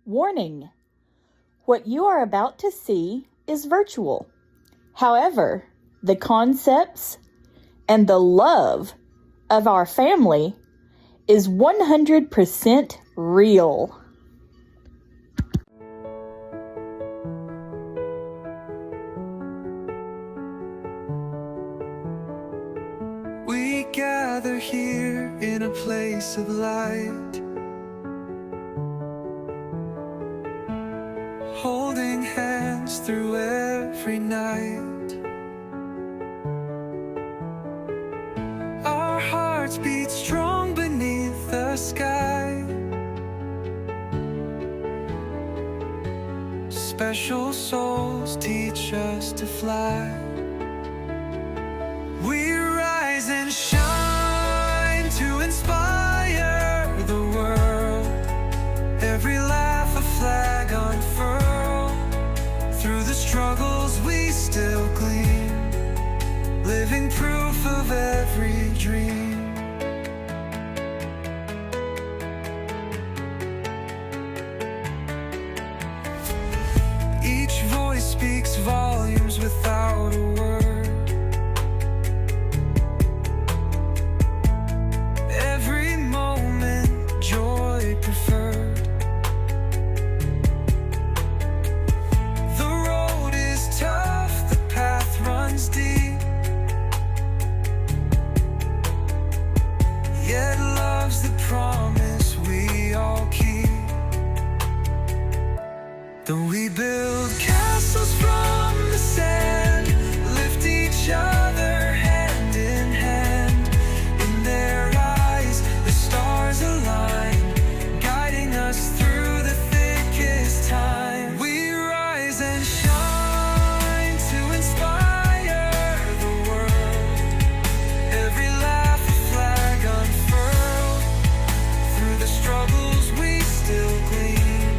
Warning: what you are about to see is virtual. However, the concepts and the love of our family is 100% real. We gather here in a place of light, holding hands through every night. Our hearts beat strong beneath the sky. Special souls teach us to fly. We rise and shine to inspire the world. Every laugh a flag unfurled. Through the struggles we still gleam, living proof of every dream. Each voice speaks volumes without a word. Every moment joy preferred. The road is tough, the path runs deep, yet love's the promise we all keep. Though we build castles from the sand, lift each other hand in hand. In their eyes, the stars align, guiding us through the thickest time. We rise and shine to inspire the world. Every laugh a flag unfurled. Through the struggles we still gleam,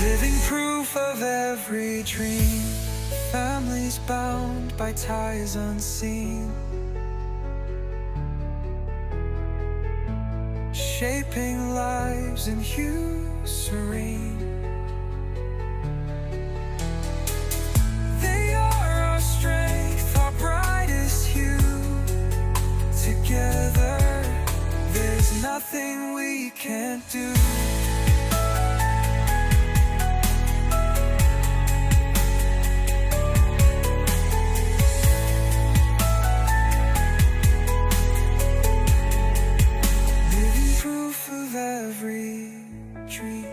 living proof of every dream. Families bound by ties unseen, shaping lives in hue serene. They are our strength, our brightest hue. Together, there's nothing we can't do. Living proof of every dream.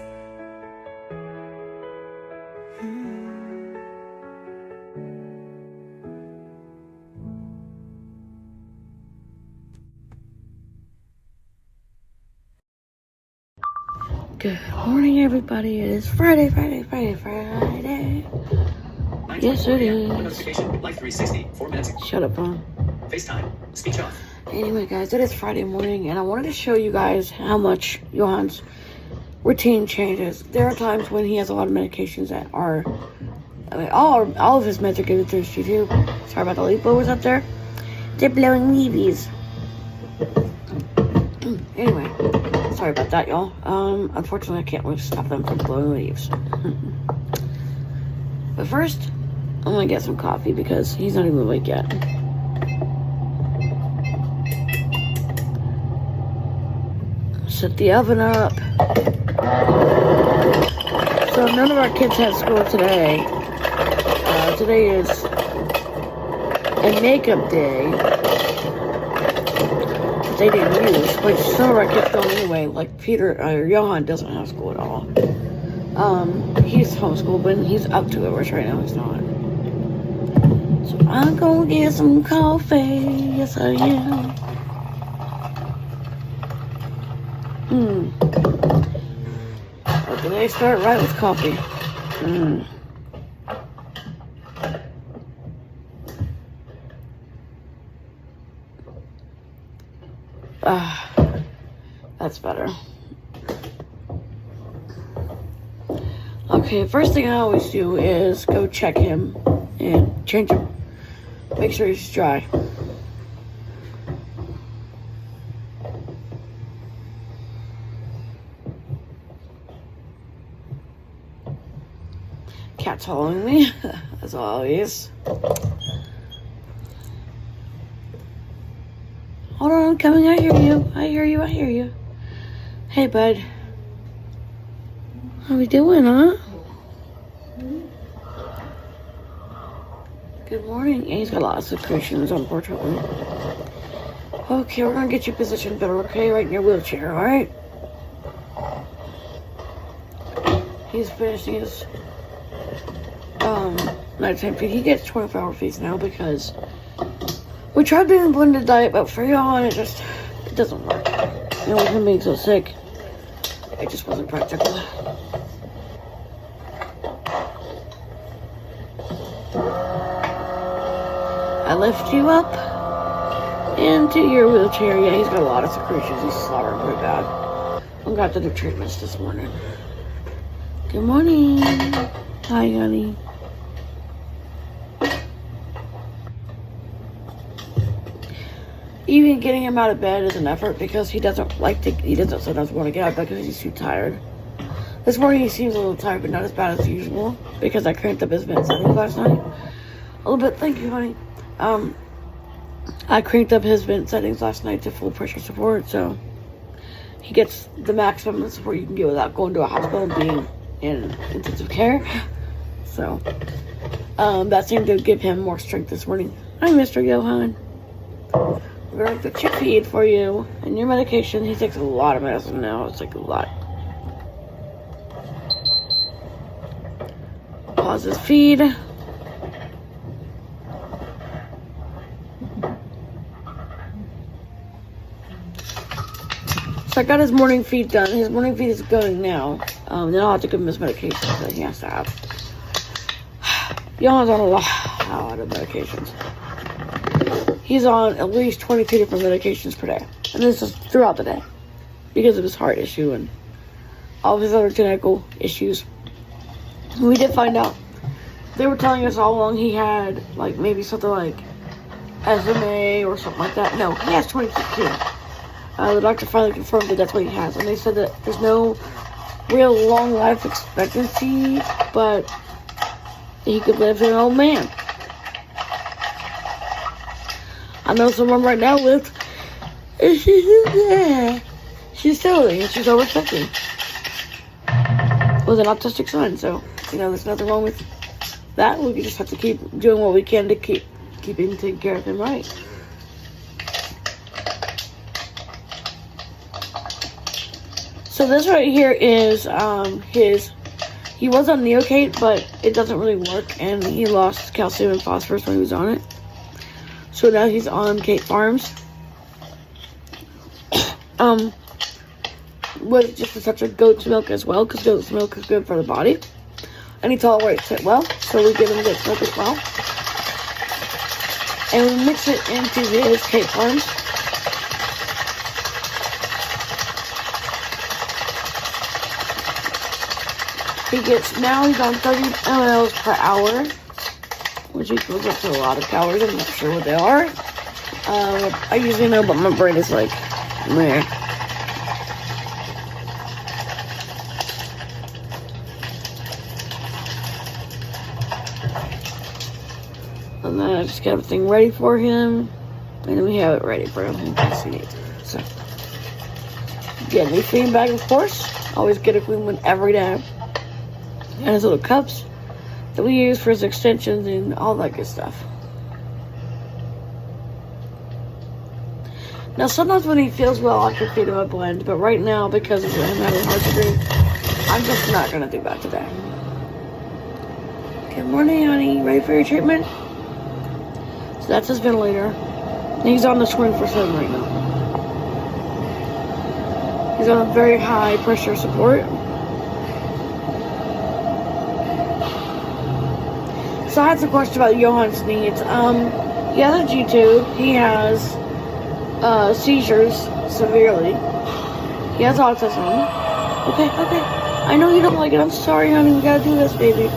Good morning, everybody. It is Friday. Yes, it is. Life 360, 4 minutes. Shut up, phone. FaceTime, speech off. Anyway, guys, it is Friday morning, and I wanted to show you guys how much Johan's routine changes. There are times when he has a lot of medications that are, all of his meds are given through too. Sorry about the leaf blowers up there. They're blowing leaves. Anyway, sorry about that, y'all. Unfortunately, I can't really stop them from blowing leaves. But first, I'm gonna get some coffee because he's not even awake yet. Set the oven up. So none of our kids had school today. Today is a makeup day. They didn't use, which some of our kids don't anyway. Like Johan doesn't have school at all. He's homeschooled, but he's up to it, which right now he's not. So I'm gonna get some coffee. Yes, I am. Okay, they start right with coffee. That's better. Okay, first thing I always do is go check him and change him. Make sure he's dry. Cat's following me, as always. Hold on, I'm coming. I hear you. I hear you. I hear you. Hey, bud. How we doing, huh? Good morning. And he's got a lot of secretions, unfortunately. Okay, we're gonna get you positioned better, okay? Right in your wheelchair, alright? He's finishing his nighttime feed. He gets 24-hour feeds now because we tried doing a blended diet, but for Johan, it doesn't work. You know, with him being so sick, it just wasn't practical. I lift you up into your wheelchair. Yeah, he's got a lot of secretions. He's slobbering pretty bad. I'm gonna have to do treatments this morning. Good morning. Hi, honey. Even getting him out of bed is an effort because he doesn't sometimes want to get out of bed because he's too tired. This morning he seems a little tired, but not as bad as usual because I cranked up his bed settings last night. A little bit, thank you, honey. I cranked up his vent settings last night to full pressure support, so he gets the maximum support you can get without going to a hospital and being in intensive care. So that seemed to give him more strength this morning. Hi, Mr. Johan. We're going to chip feed for you and your medication. He takes a lot of medicine now. It's like a lot. Pause his feed. So I got his morning feed done. His morning feed is going now. Then I'll have to give him his medication that he has to have. Johan's on a lot of medications. He's on at least 22 different medications per day. And this is throughout the day. Because of his heart issue and all of his other genetic issues. We did find out. They were telling us all along he had like maybe something like SMA or something like that. No, he has 22. The doctor finally confirmed that that's what he has. And they said that there's no real long life expectancy, but he could live as an old man. I know someone right now with, and she's silly and she's over 50 with an autistic son. So, you know, there's nothing wrong with that. We just have to keep doing what we can to keep him taking care of him right. So this right here is he was on Neocate, but it doesn't really work, and he lost calcium and phosphorus when he was on it. So now he's on Kate Farms. With just a touch of goat's milk as well, because goat's milk is good for the body. And he tolerates it well, so we give him goat's milk as well. And we mix it into his Kate Farms. Now he's on 30 mLs per hour, which equals up to a lot of calories. I'm not sure what they are. I usually know, but my brain is like, meh. And then I just get everything ready for him, and then we have it ready for him in case he needs it. So, get a new feeding bag, of course. Always get a clean one every day. And his little cups that we use for his extensions and all that good stuff. Now, sometimes when he feels well, I can feed him a blend, but right now, because of him having heart surgery, I'm just not going to do that today. Good morning, honey. Ready for your treatment? So that's his ventilator. And he's on the 24/7 right now. He's on a very high pressure support. So I had some questions about Johan's needs. He has a G-tube. He has seizures severely. He has autism. Okay. I know you don't like it. I'm sorry, honey. We gotta do this, baby.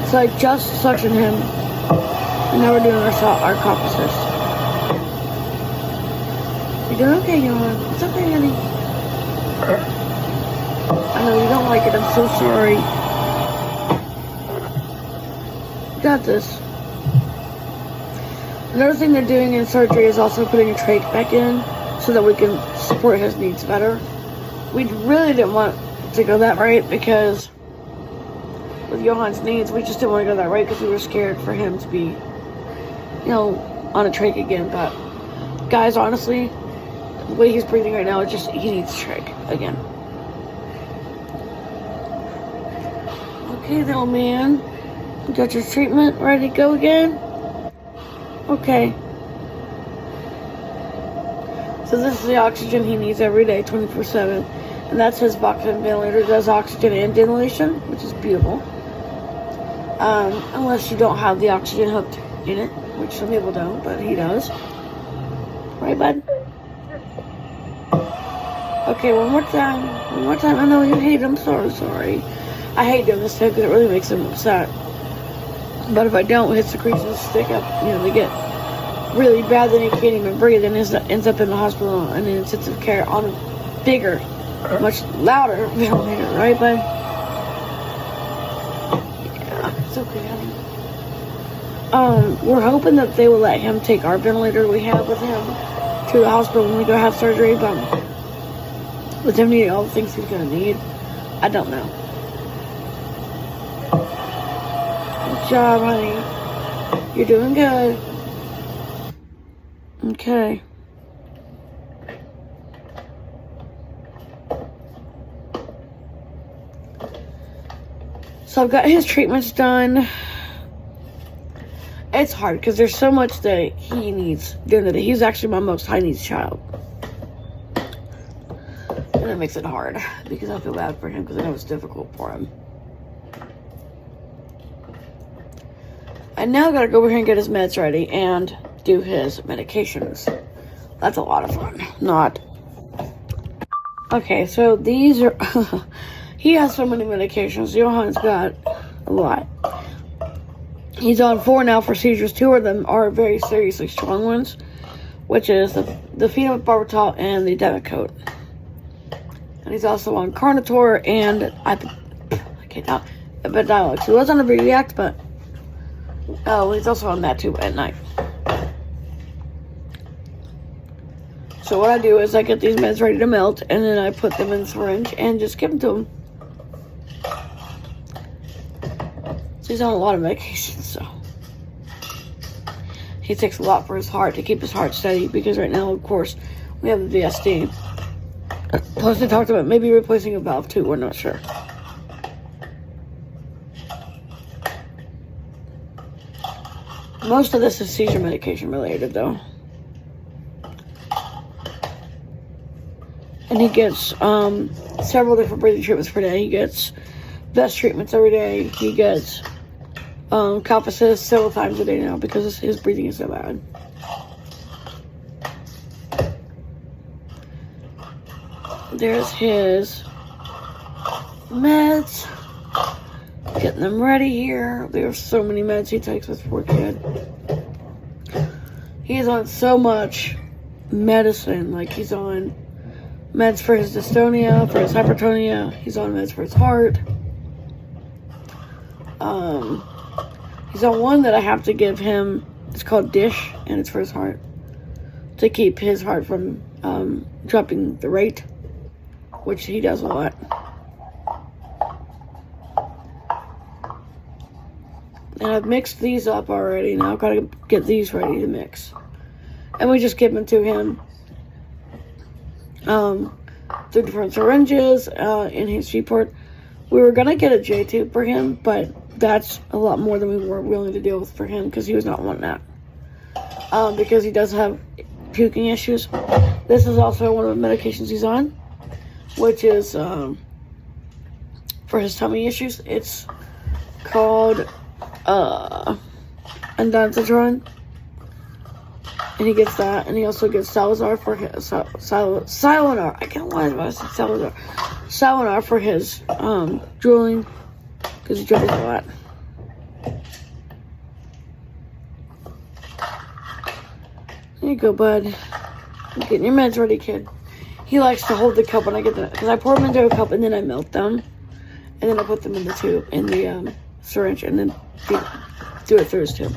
So I just suctioned him. And now we're doing our cough assist. You're doing okay, Johan. It's okay, honey. I know you don't like it. I'm so sorry. You got this. Another thing they're doing in surgery is also putting a trach back in so that we can support his needs better. We really didn't want to go that route because with Johan's needs, we just didn't want to go that route because we were scared for him to be, on a trach again. But guys, honestly, the way he's breathing right now, it's just he needs a trach again. Okay, little man, you got your treatment ready to go again? Okay. So this is the oxygen he needs every day, 24/7. And that's his Boxman ventilator. It does oxygen and ventilation, which is beautiful. Unless you don't have the oxygen hooked in it, which some people don't, but he does. Right, bud? Okay, one more time. One more time. I know you hate him. Sorry. I hate doing this too because it really makes him upset. But if I don't, his secretions stick up. They get really bad, then he can't even breathe and ends up in the hospital in intensive care on a bigger, much louder ventilator, right, bud? Yeah, it's okay, honey. We're hoping that they will let him take our ventilator we have with him to the hospital when we go have surgery, but with him needing all the things he's gonna need, I don't know. Good job, honey. You're doing good. Okay. So I've got his treatments done. It's hard because there's so much that he needs during the day. He's actually my most high needs child. And it makes it hard because I feel bad for him because I know it's difficult for him. I now gotta go over here and get his meds ready and do his medications. That's a lot of fun. Not. Okay, so these are... he has so many medications. Johan's got a lot. He's on 4 now for seizures. 2 of them are very seriously strong ones, which is the phenobarbital and the Depakote. And he's also on Carnitor and Epidiolex. He was on a React, but he's also on that too at night. So what I do is I get these meds ready to melt, and then I put them in the syringe and just give them to him. So he's on a lot of medications, so he takes a lot for his heart to keep his heart steady, because right now, of course, we have the VSD. Plus, they talked about maybe replacing a valve too. We're not sure. Most of this is seizure medication related, though. And he gets several different breathing treatments per day. He gets vest treatments every day. He gets cough assist several times a day now because his breathing is so bad. There's his meds. Getting them ready here. There's so many meds he takes, this poor kid. He's on so much medicine. Like, he's on meds for his dystonia, for his hypertonia. He's on meds for his heart. He's on one that I have to give him. It's called Dish, and it's for his heart. To keep his heart from dropping the rate, which he does a lot. And I've mixed these up already. Now I've got to get these ready to mix. And we just give them to him through different syringes in his G-port. We were going to get a J-tube for him, but that's a lot more than we were willing to deal with for him because he was not wanting that. Because he does have puking issues. This is also one of the medications he's on, which is for his tummy issues. It's called Ondansetron. And he gets that, and he also gets Salazar for his Salinar. I can't lie about it. Salazar. Salinar for his drooling, because he drools a lot. There you go, bud. I'm getting your meds ready, kid. He likes to hold the cup when I get them, because I pour them into a cup and then I melt them, and then I put them in the tube, in the syringe, and then feed them. do it through his tube.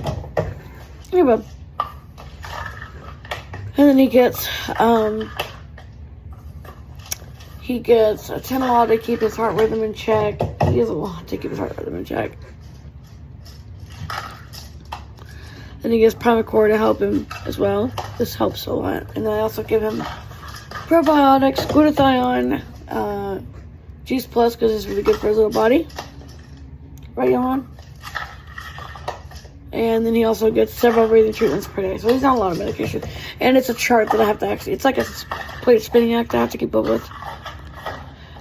Yeah, bub. And then he gets a Tylenol to keep his heart rhythm in check. He has a lot to keep his heart rhythm in check. And he gets Primacor to help him as well. This helps a lot. And then I also give him probiotics, glutathione, Juice Plus because it's really good for his little body. Right, Johan? And then he also gets several breathing treatments per day. So he's on a lot of medication. And it's a chart that I have to actually, it's like a plate spinning act I have to keep up with.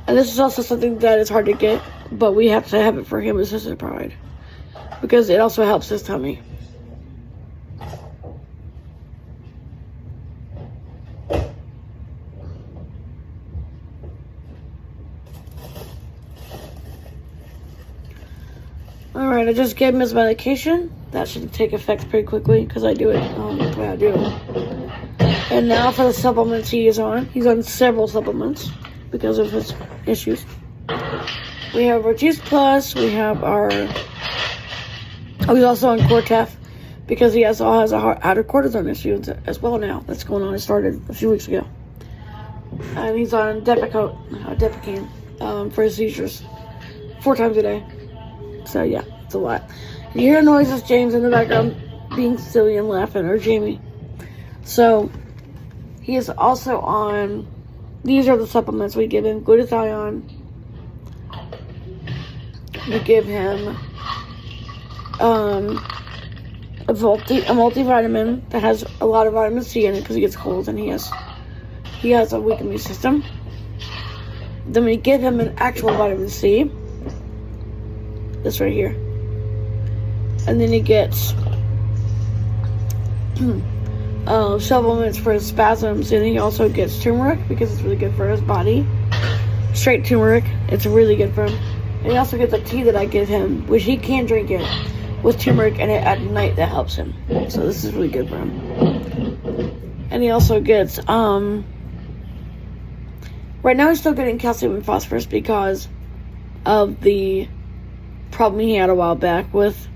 And this is also something that is hard to get, but we have to have it for him as his pride. Because it also helps his tummy. Alright, I just gave him his medication. That should take effect pretty quickly because I do it the way I do it. And now for the supplements he is on. He's on several supplements because of his issues. We have our Juice Plus. We have our... Oh, he's also on Cortef because he also has a hydrocortisone issue as well now. That's going on. It started a few weeks ago. And he's on Depicane for his seizures 4 times a day. So yeah, it's a lot. You hear noises, James in the background being silly and laughing, or Jamie. So he is also on. These are the supplements we give him: glutathione. We give him a multivitamin that has a lot of vitamin C in it because he gets colds and he has a weak immune system. Then we give him an actual vitamin C. This right here. And then he gets supplements for his spasms, and he also gets turmeric because it's really good for his body. Straight turmeric, it's really good for him. And he also gets a tea that I give him, which he can drink it with turmeric in it at night. That helps him. So this is really good for him. And he also gets right now he's still getting calcium and phosphorus because of the problem he had a while back with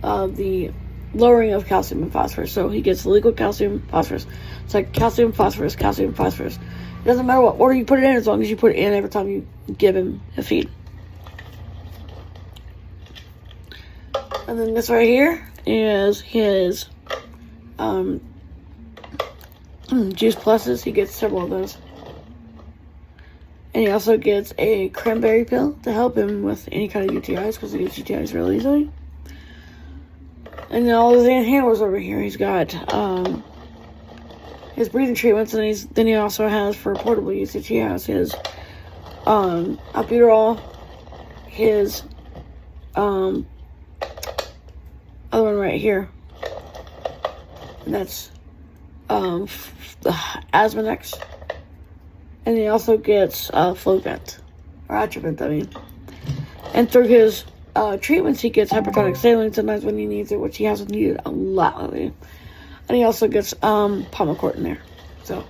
the lowering of calcium and phosphorus. So he gets liquid calcium, phosphorus. It's like calcium, phosphorus, calcium, phosphorus. It doesn't matter what order you put it in as long as you put it in every time you give him a feed. And then this right here is his Juice Pluses. He gets several of those. And he also gets a cranberry pill to help him with any kind of UTIs because he gets UTIs really easily. And then all his inhalers over here. He's got his breathing treatments, and then he also has for portable usage. He has his albuterol, his other one right here, and that's the Asthmanex. And he also gets Flovent, or Atrovent, I mean. And through his treatments, he gets hypertonic saline sometimes when he needs it, which he hasn't needed a lot lately. And he also gets Palmacort in there. So,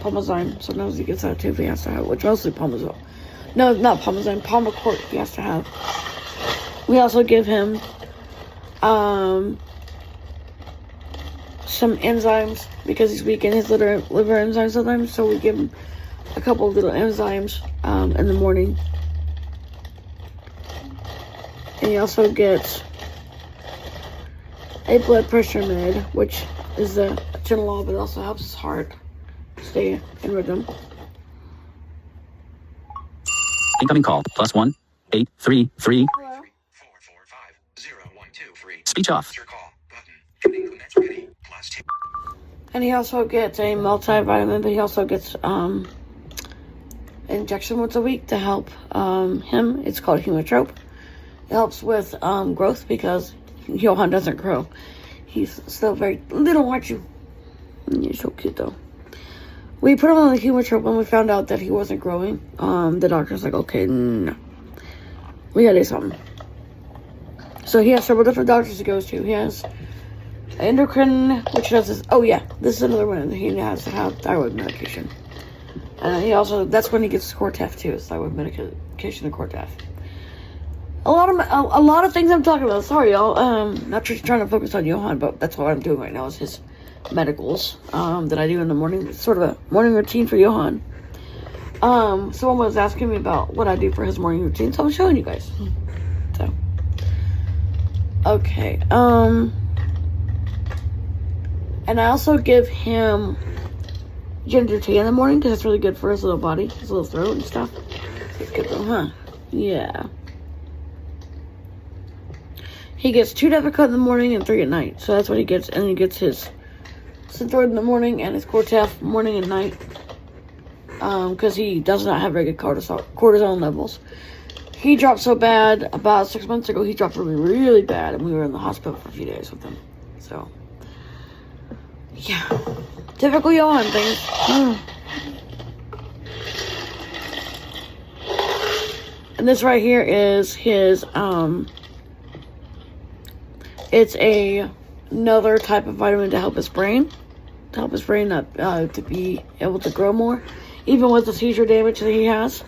Palmazine. Sometimes he gets that too if he has to have it, which mostly Palmazole. No, not Palmazine. Palmacort he has to have. We also give him some enzymes because he's weak in his liver enzymes sometimes, so we give him a couple of little enzymes in the morning. And he also gets a blood pressure med, which is a Tylenol, but it also helps his heart stay in rhythm. Incoming call +1 833. Hello. 445-0123. Speech off. Your call button. Commence ready. +2. And he also gets a multivitamin, but he also gets injection once a week to help him. It's called Hemotrope. It helps with growth because Johan doesn't grow. He's still very little, aren't you? You're so cute though. We put him on the Hemotrope when we found out that he wasn't growing. The doctor's like, okay, no. We gotta do something. So he has several different doctors he goes to. He has endocrine, which does this. Oh yeah, this is another one. He has to have thyroid medication. And he also, that's when he gets Cortef too. It's thyroid medication and Cortef. a lot of things I'm talking about. Sorry, y'all. Not just trying to focus on Johan, but that's what I'm doing right now is his medicals that I do in the morning. It's sort of a morning routine for Johan. Someone was asking me about what I do for his morning routine, so I'm showing you guys. So, okay. And I also give him ginger tea in the morning because it's really good for his little body, his little throat and stuff. It's good though, huh? Yeah. He gets 2 Depakote in the morning and 3 at night. So that's what he gets. And he gets his Synthroid in the morning and his Cortef morning and night. Because he does not have very good cortisone levels. He dropped so bad about 6 months ago. He dropped really, really bad. And we were in the hospital for a few days with him. So, yeah. Typical Johan things. And this right here is his, it's another type of vitamin to help his brain. To help his brain to be able to grow more. Even with the seizure damage that he has.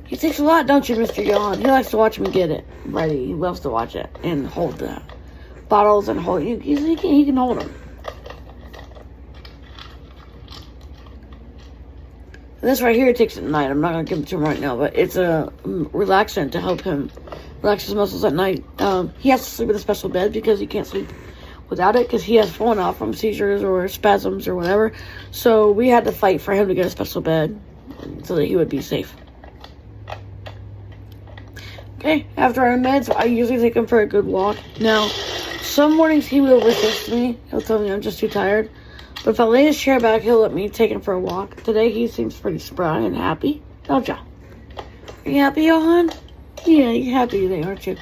He takes a lot, don't you, Mr. Johan? He likes to watch me get it ready. He loves to watch it and hold the bottles and hold. He can hold them. And this right here he takes at night. I'm not going to give it to him right now, but it's a relaxant to help him relax his muscles at night. He has to sleep in a special bed because he can't sleep without it because he has fallen off from seizures or spasms or whatever. So we had to fight for him to get a special bed so that he would be safe. Okay, after our meds, I usually take him for a good walk. Now, some mornings he will resist me. He'll tell me I'm just too tired. But if I lay his chair back, he'll let me take him for a walk. Today he seems pretty spry and happy. Don't ya? Are you happy, Johan? Yeah, you're happy today, aren't you?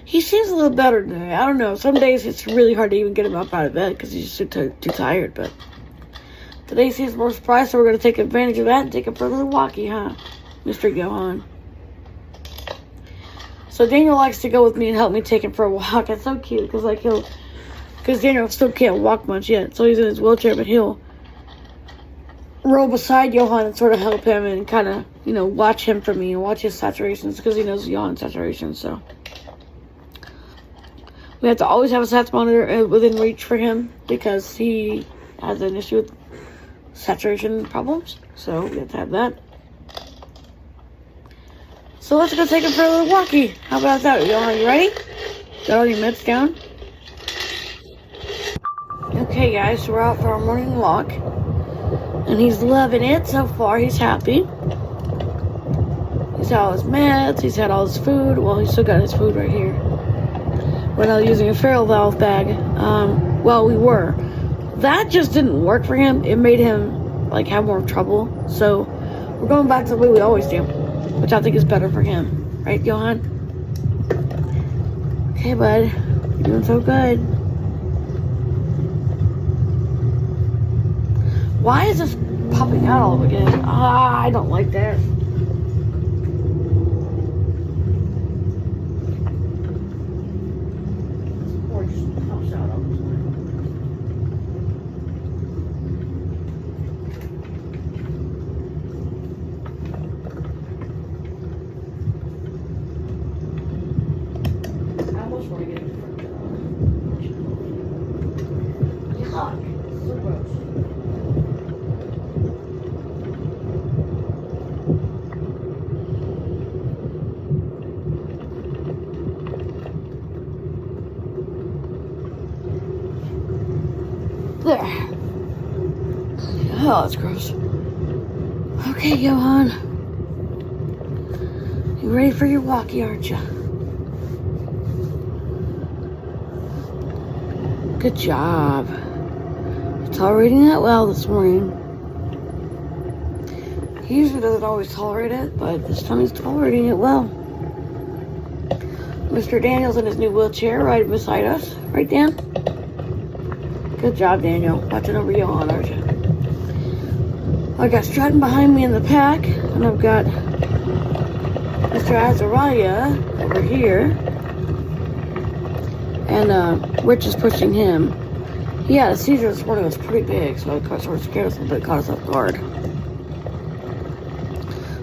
He seems a little better today. I don't know. Some days it's really hard to even get him up out of bed because he's just too tired. But today he seems more surprised, so we're going to take advantage of that and take him for a little walkie, huh, Mr. Johan? So Daniel likes to go with me and help me take him for a walk. It's so cute because because Daniel still can't walk much yet, so he's in his wheelchair, but he'll roll beside Johan and sort of help him and kind of, watch him for me and watch his saturations because he knows Johan's saturation, so. We have to always have a SATS monitor within reach for him because he has an issue with saturation problems. So we have to have that. So let's go take him for a little walkie. How about that, Johan? You ready? Got all your meds down? Okay, guys, so we're out for our morning walk. And he's loving it so far. He's happy. He's had all his meds. He's had all his food. Well, he's still got his food right here. We're now using a Ferrell valve bag. We were. That just didn't work for him. It made him, have more trouble. So, we're going back to the way we always do. Which I think is better for him. Right, Johan? Okay, bud. You're doing so good. Why is this popping out all over again? I don't like that. There. Oh, that's gross. Okay, Johan. You ready for your walkie, aren't you? Good job. You're tolerating that well this morning. He usually doesn't always tolerate it, but this time he's tolerating it well. Mr. Daniel's in his new wheelchair right beside us. Right, Dan? Good job, Daniel. Watching over Johan, aren't you? I got Stratton behind me in the pack, and I've got Mr. Azariah over here. And Rich is pushing him. He had a seizure this morning. It was pretty big, so it sort of scared us a little bit, caught us off guard.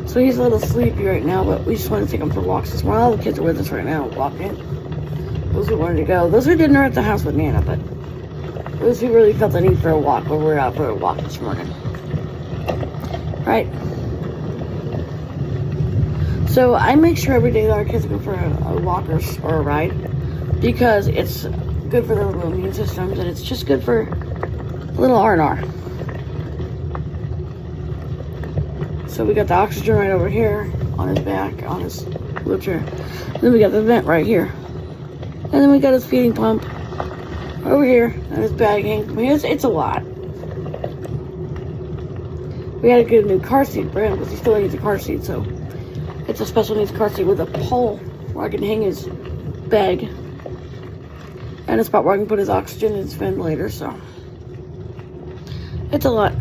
So he's a little sleepy right now, but we just want to take him for walks. Since all the kids are with us right now, walking. Those who wanted to go. Those who didn't are at the house with Nana, but those who really felt the need for a walk, but we're out for a walk this morning. Right? So I make sure every day that our kids go for a walk or a ride, because it's good for their little immune systems, and it's just good for a little R&R. So we got the oxygen right over here on his back, on his wheelchair. And then we got the vent right here. And then we got his feeding pump over here, and his bag hanging. I mean, it's a lot. We had to get a new car seat for him because he still needs a car seat, so it's a special needs car seat with a pole where I can hang his bag and a spot where I can put his oxygen and his ventilator, so it's a lot.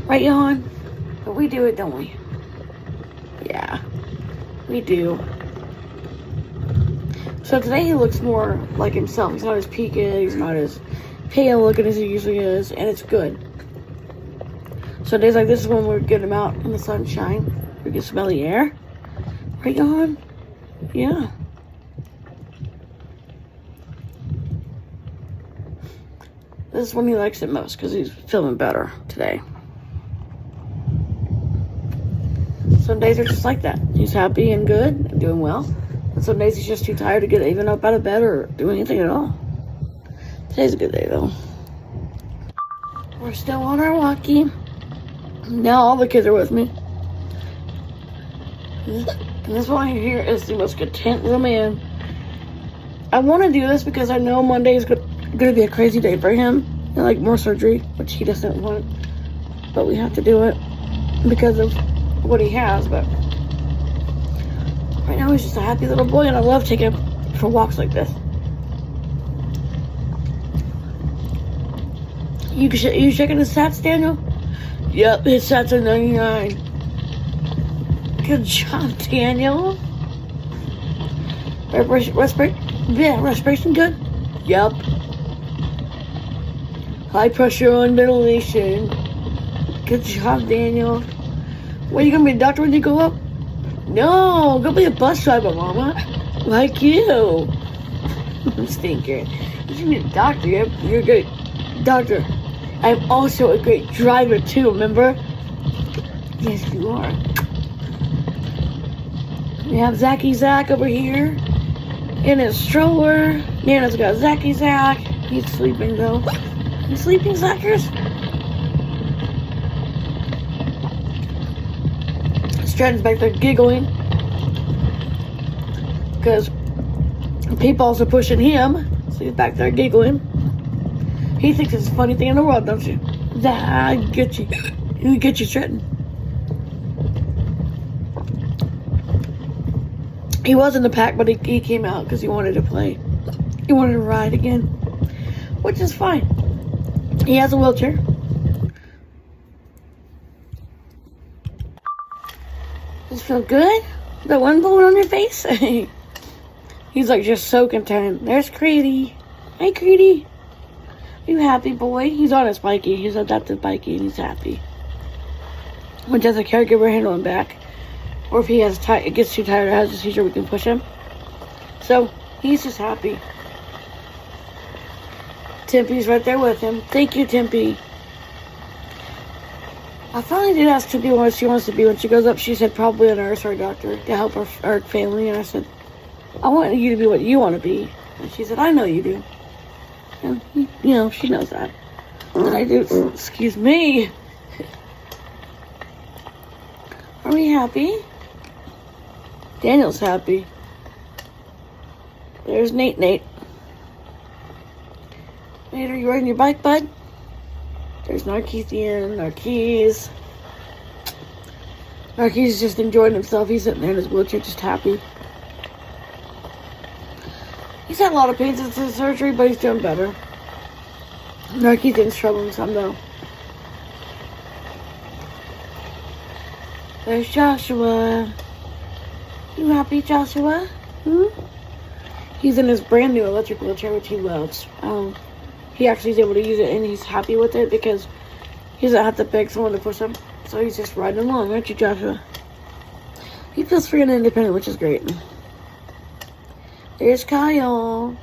Right, Johan? But we do it, don't we? Yeah, we do. So today he looks more like himself. He's not as peaked, he's not as pale looking as he usually is, and it's good. So days like this is when we're getting him out in the sunshine. We can smell the air. Right, Johan? Yeah. This is when he likes it most because he's feeling better today. Some days are just like that. He's happy and good and doing well. And some days he's just too tired to get even up out of bed or do anything at all. Today's a good day though. We're still on our walkie. Now all the kids are with me. And this one here is the most content little man. I want to do this because I know Monday is going to be a crazy day for him. And like more surgery, which he doesn't want. But we have to do it because of what he has. But right now he's just a happy little boy, and I love taking him for walks like this. You checking his stats, Daniel? Yep, his stats are 99. Good job, Daniel. Respiration good? Yep. High pressure on ventilation. Good job, Daniel. What, you gonna be a doctor when you grow up? No, go be a bus driver, Mama. Like you. Stinker. You should be a doctor. You're a great doctor. I'm also a great driver too, remember? Yes, you are. We have Zach over here in his stroller. Nana's got Zach. He's sleeping though. You sleeping, Zackers? Stratton's back there giggling because Peepal's are pushing him, so he's back there giggling. He thinks it's the funny thing in the world, don't you? I get you. You get you, Stratton. He was in the pack, but he came out because he wanted to play. He wanted to ride again, which is fine. He has a wheelchair. Does it feel good? The one blowing on your face? He's like just so content. There's Creedy. Hey, Creedy. Are you happy, boy? He's on his spiky. He's adopted spiky and he's happy. When does a caregiver handle him back? Or if he gets too tired or has a seizure, we can push him. So, he's just happy. Tempe's right there with him. Thank you, Tempe. I finally did ask Tempe what she wants to be when she grows up. She said probably a nurse or a doctor to help her family. And I said, I want you to be what you want to be. And she said, I know you do. And, you know, she knows that. And I do. Excuse me. Are we happy? Daniel's happy. There's Nate. Nate, are you riding your bike, bud? There's Narkeithian, Narkees. Narkees just enjoying himself. He's sitting there in his wheelchair just happy. He's had a lot of pain since his surgery, but he's doing better. Narkeithian's struggling some, though. There's Joshua. You happy, Joshua? He's in his brand new electric wheelchair, which he loves. He actually is able to use it, and he's happy with it because he doesn't have to beg someone to push him. So he's just riding along, aren't you, Joshua? He feels free and independent, which is great. There's Kyle.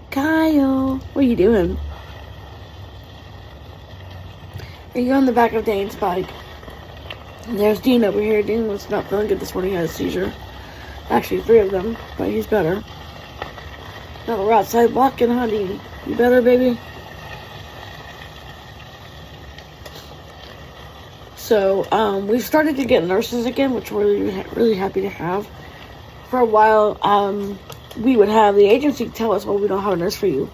Kyle, what are you doing? You on the back of Dane's bike. And there's Dean over here. Dean was not feeling good this morning. He had a seizure. Actually, 3 of them, but he's better. Now we're outside walking, huh, Dean? You better, baby? So, we've started to get nurses again, which we're really happy to have. For a while, we would have the agency tell us, well, we don't have a nurse for you.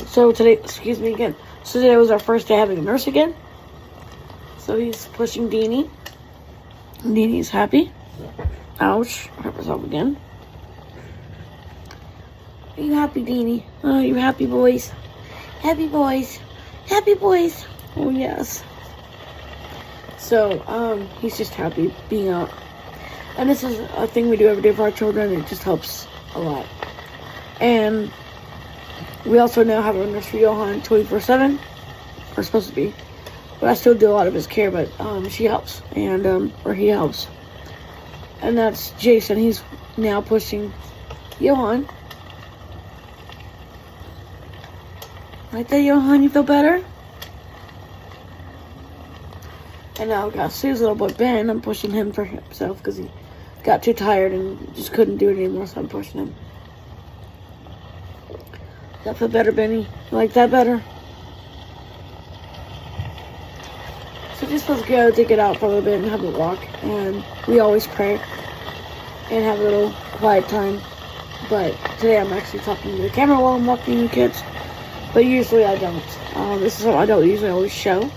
So today, excuse me again. So today was our first day having a nurse again. So he's pushing Deanie. Deanie's happy. Ouch. Hurt myself again. Are you happy, Deanie? Oh, you happy boys? Happy boys. Happy boys. Oh, yes. So, he's just happy being out. And this is a thing we do every day for our children. It just helps a lot. And we also now have a nurse for Johan 24/7. We're supposed to be. But I still do a lot of his care, but she helps. And, or he helps. And that's Jason. He's now pushing Johan. Right there, Johan, you feel better? And now I've got Sue's little boy, Ben. I'm pushing him for himself because he got too tired and just couldn't do it anymore, so I'm pushing him. Does that feel better, Benny? You like that better? So it just feels good to get out for a little bit and have a walk. And we always pray and have a little quiet time. But today I'm actually talking to the camera while I'm walking the kids. But usually I don't. This is something I don't usually always show.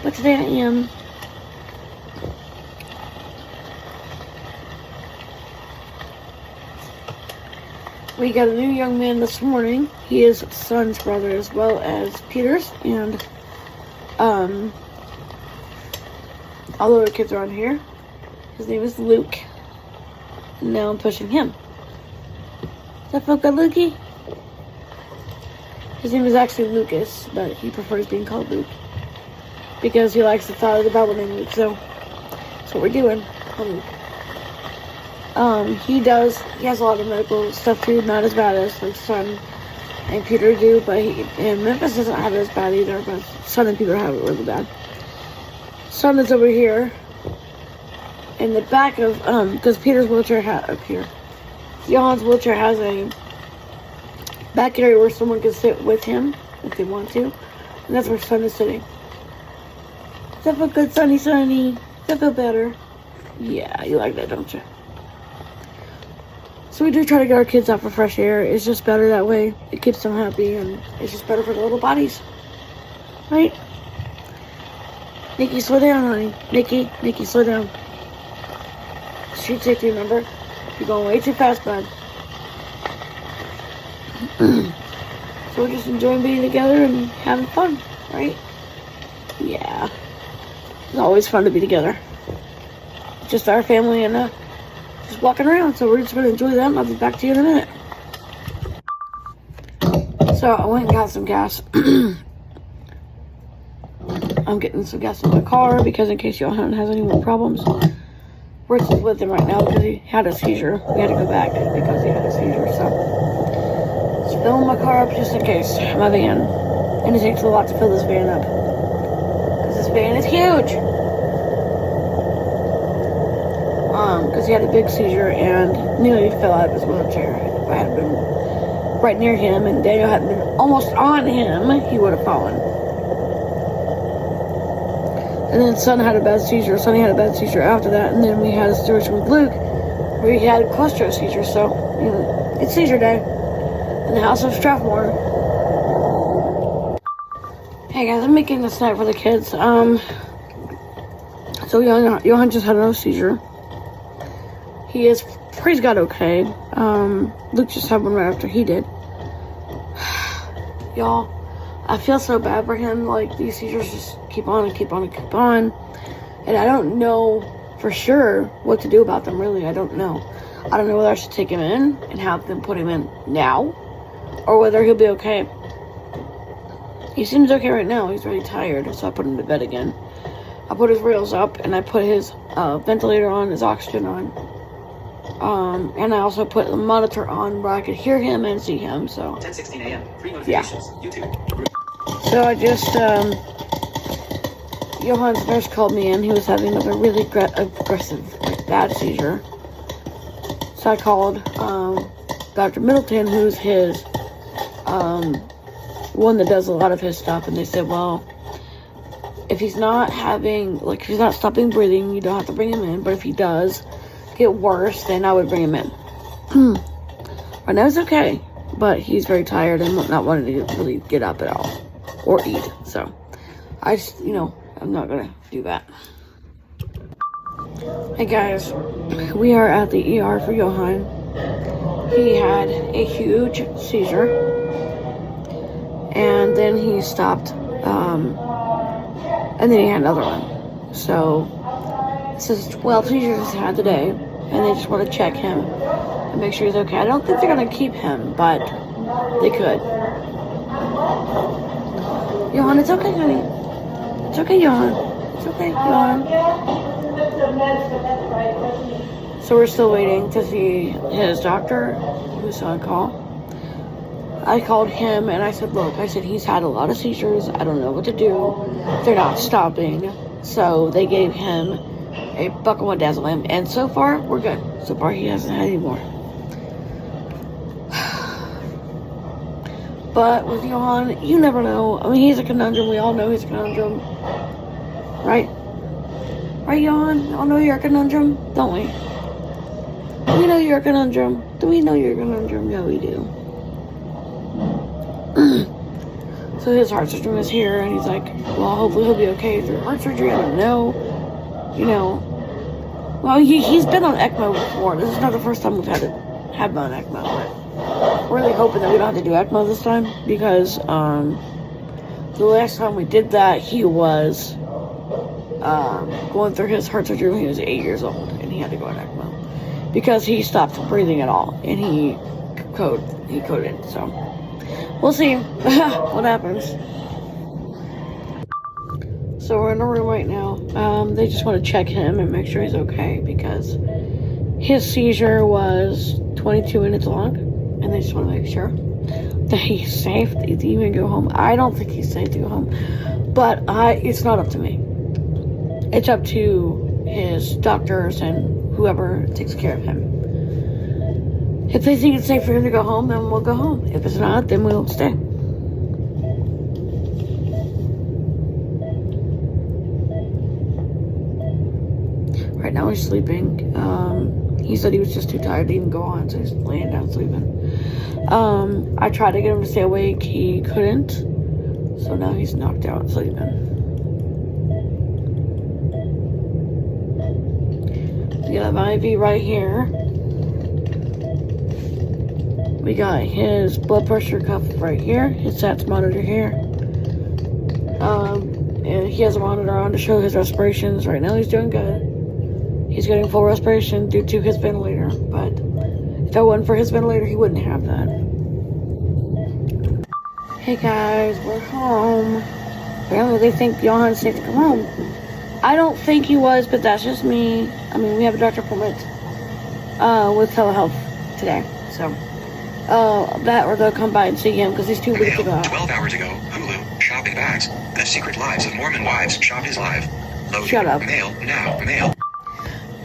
But today I am. We got a new young man this morning. He is Son's brother as well as Peter's. And, all the other kids are on here. His name is Luke. And now I'm pushing him. Does that feel good, Lukey? His name is actually Lucas, but he prefers being called Luke. Because he likes the thought of the Bible name Luke, so that's what we're doing. He has a lot of medical stuff too, not as bad as like Son and Peter do, but and Memphis doesn't have it as bad either, but Son and Peter have it really bad. Son is over here in the back of, because Peter's wheelchair up here. Johan's wheelchair has a back area where someone can sit with him if they want to, and that's where Son is sitting. Does that feel good, Sonny? Does that feel better? Yeah, you like that, don't you? So we do try to get our kids out for fresh air. It's just better that way. It keeps them happy, and it's just better for the little bodies. Right? Nikki, slow down, honey. Nikki, slow down. Street safety, remember? You're going way too fast, bud. So we're just enjoying being together and having fun, right? Yeah. It's always fun to be together. Just our family and just walking around. So we're just going to enjoy that, and I'll be back to you in a minute. So I went and got some gas. I'm getting some gas in my car because in case Johan has any more problems. We're just with him right now because he had a seizure. We had to go back because he had a seizure. So just filling my car up just in case. My van. And it takes a lot to fill this van up. Because this van is huge. Because he had a big seizure and nearly fell out of his wheelchair. If I had been right near him and Daniel hadn't been almost on him, he would have fallen. And then Sonny had a bad seizure after that, and then we had a situation with Luke where he had a cluster seizure. So, you know, it's seizure day in the house of Strathmore. Hey guys, I'm making this night for the kids. So Johan just had another seizure. He is, praise God, okay. Luke just had one right after he did. Y'all, I feel so bad for him. Like, these seizures just keep on and keep on and keep on. And I don't know for sure what to do about them, really. I don't know. I don't know whether I should take him in and have them put him in now, or whether he'll be okay. He seems okay right now. He's really tired, so I put him to bed again. I put his rails up, and I put his ventilator on, his oxygen on. And I also put the monitor on where I could hear him and see him, so. 10:16 a.m. Free notifications. YouTube. So I just, Johan's nurse called me in. He was having another really aggressive, like, bad seizure. So I called, Dr. Middleton, who's his, one that does a lot of his stuff, and they said, well, if he's not if he's not stopping breathing, you don't have to bring him in, but if he does get worse, then I would bring him in. Right now it's okay, but he's very tired and not wanting to really get up at all, or eat, so I just, I'm not gonna do that. Hey guys, we are at the ER for Johan. He had a huge seizure, and then he stopped, and then he had another one. So, this is 12 seizures he's had today, and they just want to check him and make sure he's okay. I don't think they're going to keep him, but they could. Johan, it's okay, honey. It's okay, Johan. It's okay, Johan. So we're still waiting to see his doctor, who's on call. I called him and I said, look, he's had a lot of seizures. I don't know what to do. They're not stopping. So they gave him a buccal midazolam, and so far, we're good. So far, he hasn't had any more. But with Johan, you never know. I mean, he's a conundrum. We all know he's a conundrum. Right? Right, Johan? We all know you're a conundrum, don't we? We know you're a conundrum. Do we know you're a conundrum? Yeah, we do. So his heart surgery is here, and he's like, well, hopefully he'll be okay through heart surgery. I don't know. Well, he's been on ECMO before. This is not the first time we've had him on ECMO, but we're really hoping that we don't have to do ECMO this time, because the last time we did that, he was going through his heart surgery when he was 8 years old, and he had to go on ECMO because he stopped breathing at all, and he coded. So we'll see what happens. So we're in a room right now. They just want to check him and make sure he's okay, because his seizure was 22 minutes long, and they just want to make sure that he's safe to even go home. I don't think he's safe to go home, but it's not up to me. It's up to his doctors and whoever takes care of him. If they think it's safe for him to go home, then we'll go home. If it's not, then we'll stay. Right now he's sleeping. He said he was just too tired to even go on, so he's laying down sleeping. I tried to get him to stay awake. He couldn't. So now he's knocked out sleeping. We got an IV right here. We got his blood pressure cuff right here. His SATS monitor here. And he has a monitor on to show his respirations. Right now he's doing good. He's getting full respiration due to his ventilator, but if it wasn't for his ventilator, he wouldn't have that. Hey guys, we're home. Apparently they think Johan's safe to come home. I don't think he was, but that's just me. I mean, we have a doctor appointment with telehealth today, so that or they'll come by and see him because he's too weak to go out. 12 hours ago, Hulu, shopping bags. The Secret Lives of Mormon Wives shop is live. Loading. Shut up. Mail, now, mail.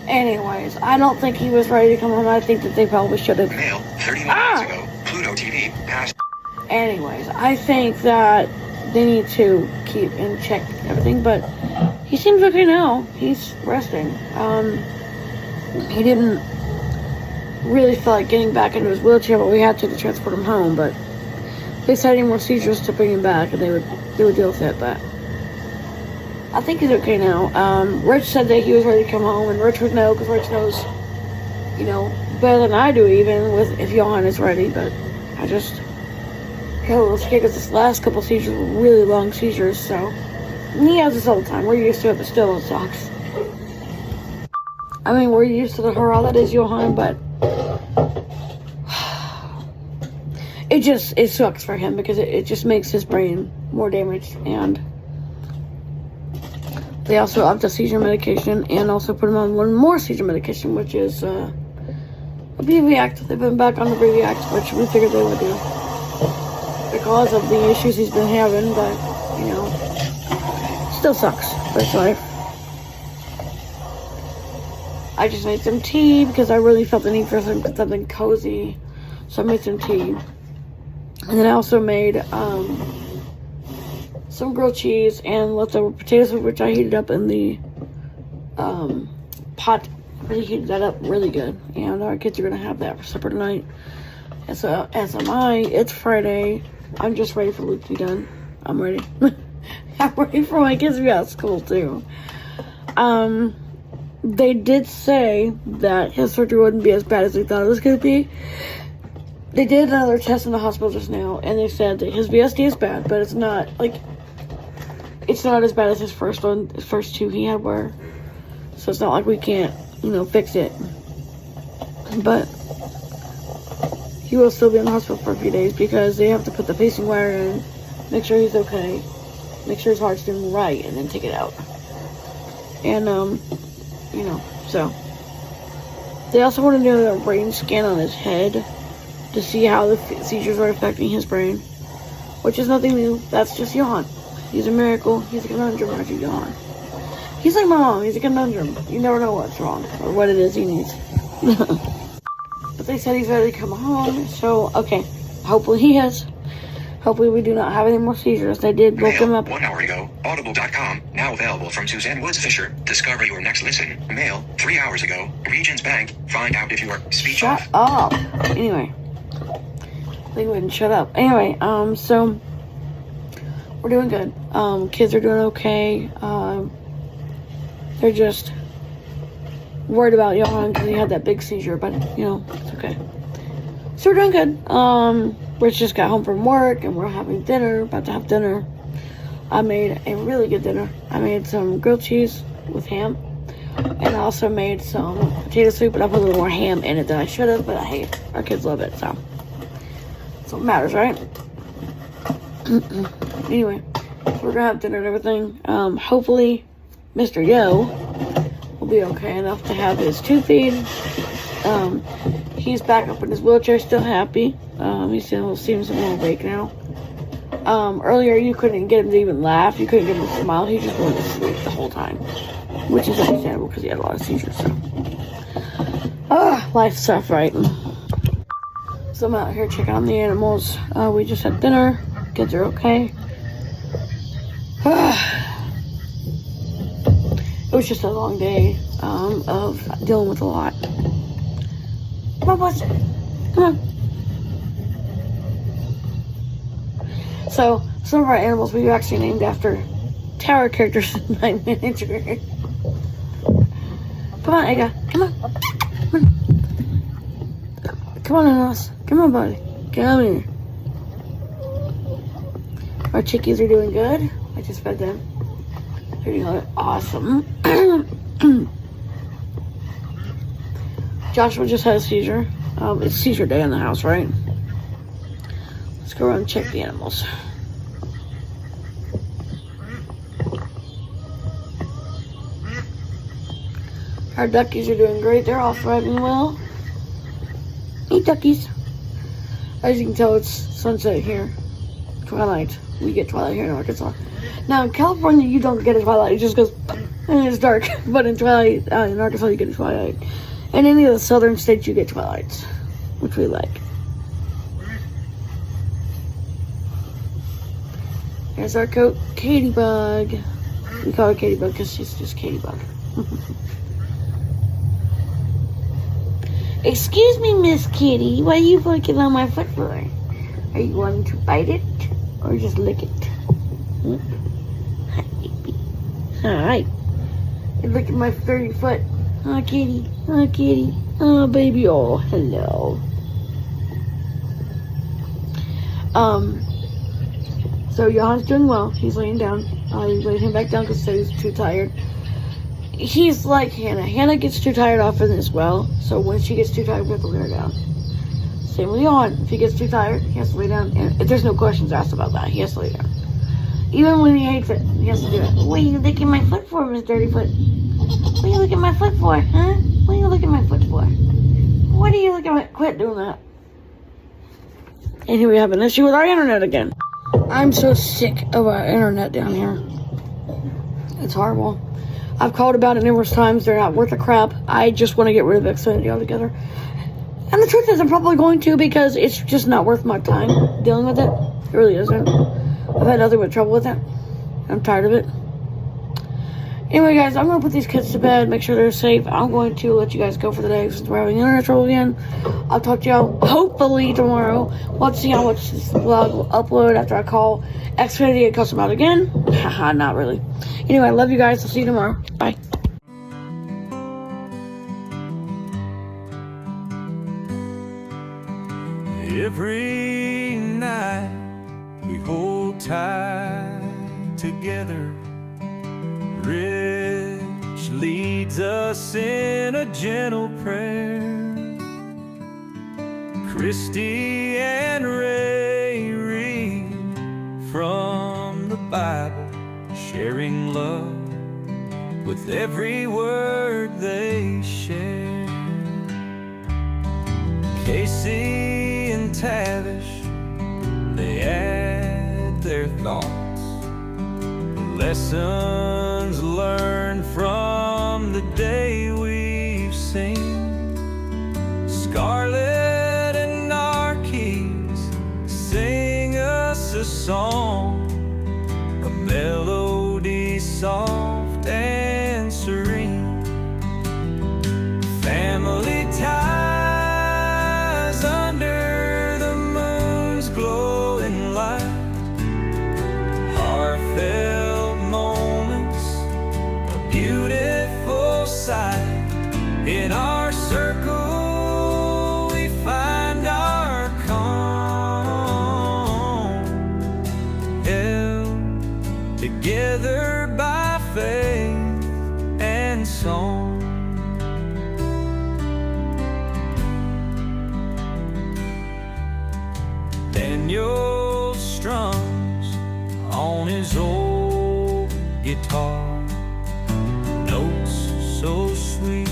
Anyways, I don't think he was ready to come home. I think that they probably should have. Mail, 31 minutes ago, Pluto TV, passed. Anyways, I think that they need to keep and check everything, but he seems okay now. He's resting. He didn't really feel like getting back into his wheelchair, but we had to transport him home, but they said any more seizures to bring him back, and they would deal with it, but I think he's okay now. Rich said that he was ready to come home, and Rich would know, because Rich knows, better than I do, even with if Johan is ready, but I just got a little scared because this last couple seizures were really long seizures, so. And he has this all the time. We're used to it, but still it sucks. I mean, we're used to the hurrah that is Johan, but it it sucks for him because it just makes his brain more damaged. And they also upped the seizure medication and also put him on one more seizure medication, which is a BVAct. They've been back on the BVAct, which we figured they would do because of the issues he's been having, but, you know, still sucks. That's life. I just made some tea because I really felt the need for something cozy. So I made some tea. And then I also made some grilled cheese and leftover potatoes, which I heated up in the pot. Really heated that up really good. And our kids are going to have that for supper tonight. And so, as am I. It's Friday. I'm just ready for Luke to be done. I'm ready. I'm ready for my kids to be out of school, too. They did say that his surgery wouldn't be as bad as they thought it was going to be. They did another test in the hospital just now, and they said that his VSD is bad, but it's not, like, it's not as bad as his first two he had were. So it's not like we can't, you know, fix it. But he will still be in the hospital for a few days because they have to put the pacing wire in, make sure he's okay, make sure his heart's doing right, and then take it out. And, you know, so. They also want to do a brain scan on his head to see how the seizures are affecting his brain, which is nothing new. That's just Johan. He's a miracle. He's a conundrum, Roger Johan. He's like my mom. He's a conundrum. You never know what's wrong or what it is he needs. But they said he's ready to come home, so okay. Hopefully he is. Hopefully we do not have any more seizures. They did woke him up. 1 hour ago. Audible.com. Now available from Suzanne Woods Fisher. Discover your next listen. Mail. 3 hours ago. Regions Bank. Find out if you are speech Shut off. up. Anyway. They wouldn't shut up. Anyway, so we're doing good. Kids are doing okay. They're just worried about Johan because he had that big seizure, but you know, it's okay. So we're doing good. Rich just got home from work and we're having dinner, about to have dinner. I made a really good dinner. I made some grilled cheese with ham, and I also made some potato soup, but I put a little more ham in it than I should have, but hey, our kids love it, so that's what matters, right? Anyway, so we're gonna have dinner and everything. Hopefully Mr. Yo will be okay enough to have his tube feed. He's back up in his wheelchair, still happy. He still seems a little awake now. Earlier you couldn't get him to even laugh, you couldn't get him to smile, he just wanted to sleep the whole time, which is understandable because he had a lot of seizures, so. Life's tough, right? So I'm out here checking on the animals. We just had dinner, kids are okay. It was just a long day of dealing with a lot. Come on, boys. Come on. So, some of our animals we've actually named after tower characters in Night Manager. Come on, Ega. Come on. Come on, Anos. Come on, buddy. Come here. Our chickies are doing good. I just fed them. They're doing awesome. Joshua just had a seizure. It's seizure day in the house, right? Let's go around and check the animals. Our duckies are doing great. They're all thriving well. Hey, duckies. As you can tell, it's sunset here. Twilight. We get twilight here in Arkansas. Now, in California, you don't get a twilight. It just goes, and it's dark. But in twilight, in Arkansas, you get a twilight. In any of the southern states, you get twilights, which we like. There's our coat, Katybug. We call her Katybug because she's just Katybug. Excuse me, Miss Kitty. What are you looking on my foot for? Are you wanting to bite it or just lick it? Hi, baby. Alright. You're licking my furry foot. Oh, kitty. Oh, kitty. Oh, baby. Oh, hello. So Johan's doing well. He's laying down. We laid him back down because he's too tired. He's like Hannah. Hannah gets too tired often as well. So when she gets too tired, we have to lay her down. Same with Johan. If he gets too tired, he has to lay down. And if there's no questions asked about that, he has to lay down. Even when he hates it, he has to do it. What are you licking my foot for, Miss Dirty Foot? What are you looking at my foot for, huh? What are you looking at my foot for? What are you looking at my... Quit doing that. And we have an issue with our internet again. I'm so sick of our internet down here. It's horrible. I've called about it numerous times. They're not worth a crap. I just want to get rid of Xfinity altogether. And the truth is, I'm probably going to, because it's just not worth my time dealing with it. It really isn't. I've had nothing but trouble with it. I'm tired of it. Anyway, guys, I'm going to put these kids to bed, make sure they're safe. I'm going to let you guys go for the day since we're having internet trouble again. I'll talk to y'all hopefully tomorrow. Let's see how much this vlog will upload after I call Xfinity and cuss them out again. Haha, not really. Anyway, I love you guys. I'll see you tomorrow. Bye. Every night we hold tight together. Rich leads us in a gentle prayer. Christy and Ray read from the Bible, sharing love with every word they share. Casey and Tavish, they add their thoughts. Lessons learned from the day we've seen. Scarlett and Narkeys sing us a song, a melody soft and serene. Family ties under the moon's glowing light. Heartfelt moments, a beautiful sight. In our circle we find our calm, held together by faith and song. Daniel strums on his old guitar, notes so sweet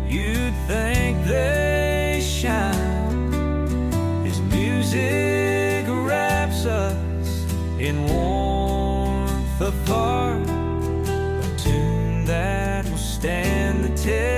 you'd think they shine. His music wraps us in warmth of heart, a tune that will stand the test